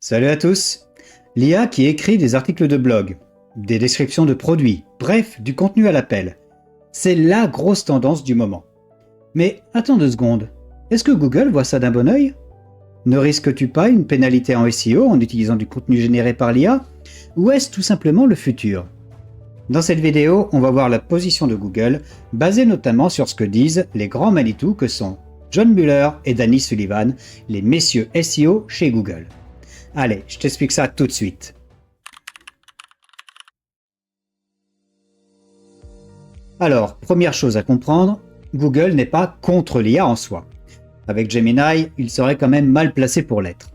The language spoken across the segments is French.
Salut à tous! L'IA qui écrit des articles de blog, des descriptions de produits, bref, du contenu à l'appel. C'est la grosse tendance du moment. Mais attends 2 secondes, est-ce que Google voit ça d'un bon œil? Ne risques-tu pas une pénalité en SEO en utilisant du contenu généré par l'IA? Ou est-ce tout simplement le futur? Dans cette vidéo, on va voir la position de Google, basée notamment sur ce que disent les grands Manitou que sont John Mueller et Danny Sullivan, les messieurs SEO chez Google. Allez, je t'explique ça tout de suite. Alors, première chose à comprendre, Google n'est pas contre l'IA en soi. Avec Gemini, il serait quand même mal placé pour l'être.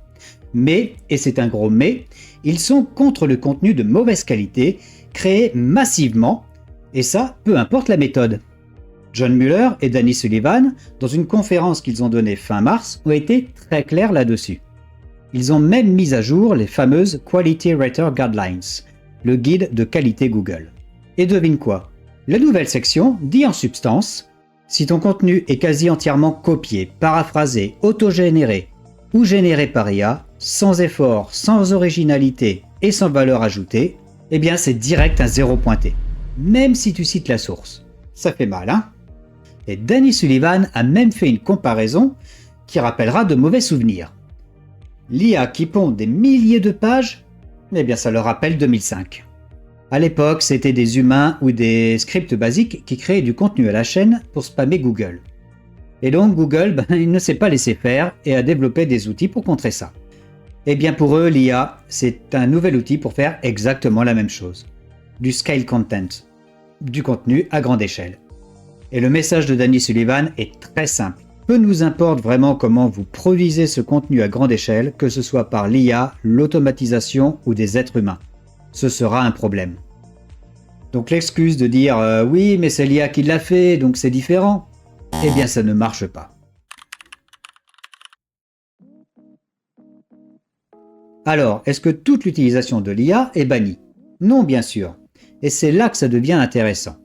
Mais, et c'est un gros mais, ils sont contre le contenu de mauvaise qualité, créé massivement, et ça, peu importe la méthode. John Mueller et Danny Sullivan, dans une conférence qu'ils ont donnée fin mars, ont été très clairs là-dessus. Ils ont même mis à jour les fameuses Quality Rater Guidelines, le guide de qualité Google. Et devine quoi? La nouvelle section dit en substance, si ton contenu est quasi entièrement copié, paraphrasé, autogénéré ou généré par IA, sans effort, sans originalité et sans valeur ajoutée, eh bien c'est direct un 0 pointé, même si tu cites la source. Ça fait mal, hein? Et Danny Sullivan a même fait une comparaison qui rappellera de mauvais souvenirs. L'IA qui pond des milliers de pages, eh bien ça leur rappelle 2005. À l'époque, c'était des humains ou des scripts basiques qui créaient du contenu à la chaîne pour spammer Google. Et donc Google, il ne s'est pas laissé faire et a développé des outils pour contrer ça. Eh bien pour eux, l'IA, c'est un nouvel outil pour faire exactement la même chose. Du scale content, du contenu à grande échelle. Et le message de Danny Sullivan est très simple. Peu nous importe vraiment comment vous produisez ce contenu à grande échelle, que ce soit par l'IA, l'automatisation ou des êtres humains. Ce sera un problème. Donc l'excuse de dire « oui, mais c'est l'IA qui l'a fait, donc c'est différent », eh bien ça ne marche pas. Alors, est-ce que toute l'utilisation de l'IA est bannie? Non, bien sûr. Et c'est là que ça devient intéressant.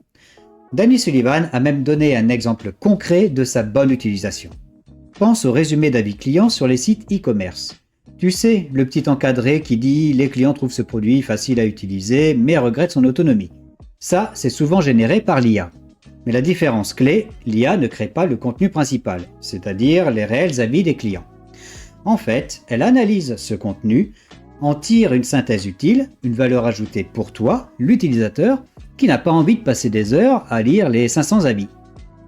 Danny Sullivan a même donné un exemple concret de sa bonne utilisation. Pense au résumé d'avis client sur les sites e-commerce. Tu sais, le petit encadré qui dit « les clients trouvent ce produit facile à utiliser, mais regrettent son autonomie ». Ça, c'est souvent généré par l'IA. Mais la différence clé, l'IA ne crée pas le contenu principal, c'est-à-dire les réels avis des clients. En fait, elle analyse ce contenu, en tire une synthèse utile, une valeur ajoutée pour toi, l'utilisateur, qui n'a pas envie de passer des heures à lire les 500 avis.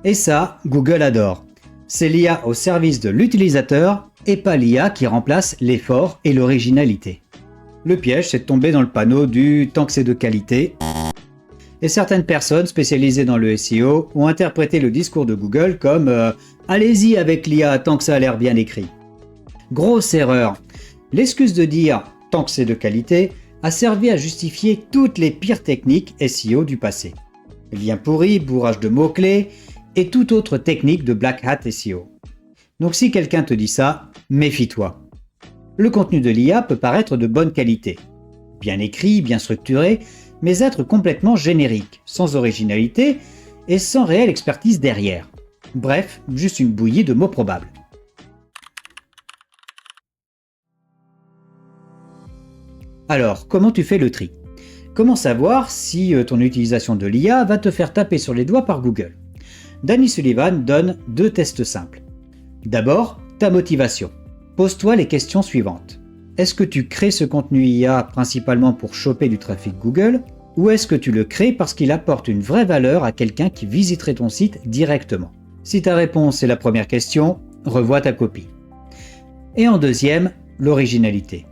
Et ça, Google adore. C'est l'IA au service de l'utilisateur et pas l'IA qui remplace l'effort et l'originalité. Le piège, c'est de tomber dans le panneau du « tant que c'est de qualité ». Et certaines personnes spécialisées dans le SEO ont interprété le discours de Google comme « allez-y avec l'IA tant que ça a l'air bien écrit ». Grosse erreur. L'excuse de dire « tant que c'est de qualité » a servi à justifier toutes les pires techniques SEO du passé. Liens pourris, bourrage de mots-clés et toute autre technique de Black Hat SEO. Donc si quelqu'un te dit ça, méfie-toi. Le contenu de l'IA peut paraître de bonne qualité, bien écrit, bien structuré, mais être complètement générique, sans originalité et sans réelle expertise derrière. Bref, juste une bouillie de mots probables. Alors, comment tu fais le tri? Comment savoir si ton utilisation de l'IA va te faire taper sur les doigts par Google? Danny Sullivan donne 2 tests simples. D'abord, ta motivation. Pose-toi les questions suivantes. Est-ce que tu crées ce contenu IA principalement pour choper du trafic Google ou est-ce que tu le crées parce qu'il apporte une vraie valeur à quelqu'un qui visiterait ton site directement? Si ta réponse est la première question, revois ta copie. Et en deuxième, l'originalité.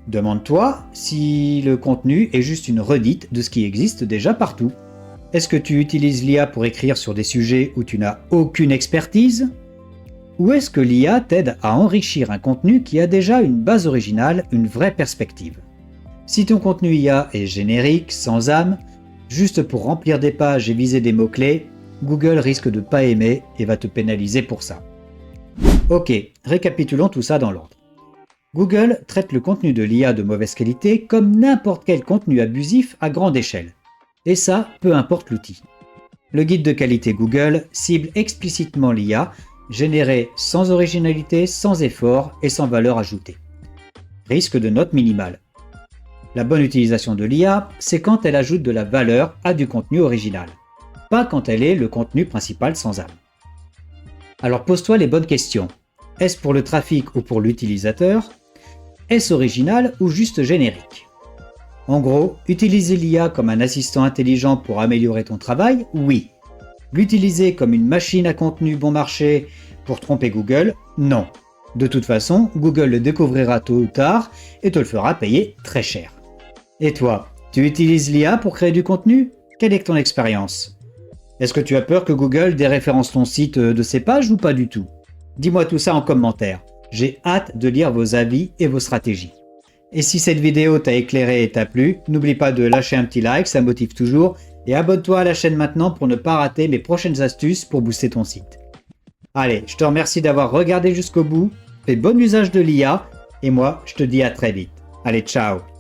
Demande-toi si le contenu est juste une redite de ce qui existe déjà partout. Est-ce que tu utilises l'IA pour écrire sur des sujets où tu n'as aucune expertise? Ou est-ce que l'IA t'aide à enrichir un contenu qui a déjà une base originale, une vraie perspective? Si ton contenu IA est générique, sans âme, juste pour remplir des pages et viser des mots-clés, Google risque de pas aimer et va te pénaliser pour ça. Ok, récapitulons tout ça dans l'ordre. Google traite le contenu de l'IA de mauvaise qualité comme n'importe quel contenu abusif à grande échelle. Et ça, peu importe l'outil. Le guide de qualité Google cible explicitement l'IA, générée sans originalité, sans effort et sans valeur ajoutée. risque de note minimale. La bonne utilisation de l'IA, c'est quand elle ajoute de la valeur à du contenu original, pas quand elle est le contenu principal sans âme. Alors pose-toi les bonnes questions. Est-ce pour le trafic ou pour l'utilisateur? Est-ce original ou juste générique? En gros, utiliser l'IA comme un assistant intelligent pour améliorer ton travail, oui. L'utiliser comme une machine à contenu bon marché pour tromper Google, non. De toute façon, Google le découvrira tôt ou tard et te le fera payer très cher. Et toi, tu utilises l'IA pour créer du contenu? Quelle est ton expérience? Est-ce que tu as peur que Google déréférence ton site de ses pages ou pas du tout? Dis-moi tout ça en commentaire. J'ai hâte de lire vos avis et vos stratégies. Et si cette vidéo t'a éclairé et t'a plu, n'oublie pas de lâcher un petit like, ça motive toujours, et abonne-toi à la chaîne maintenant pour ne pas rater mes prochaines astuces pour booster ton site. Allez, je te remercie d'avoir regardé jusqu'au bout, fais bon usage de l'IA, et moi, je te dis à très vite. Allez, ciao!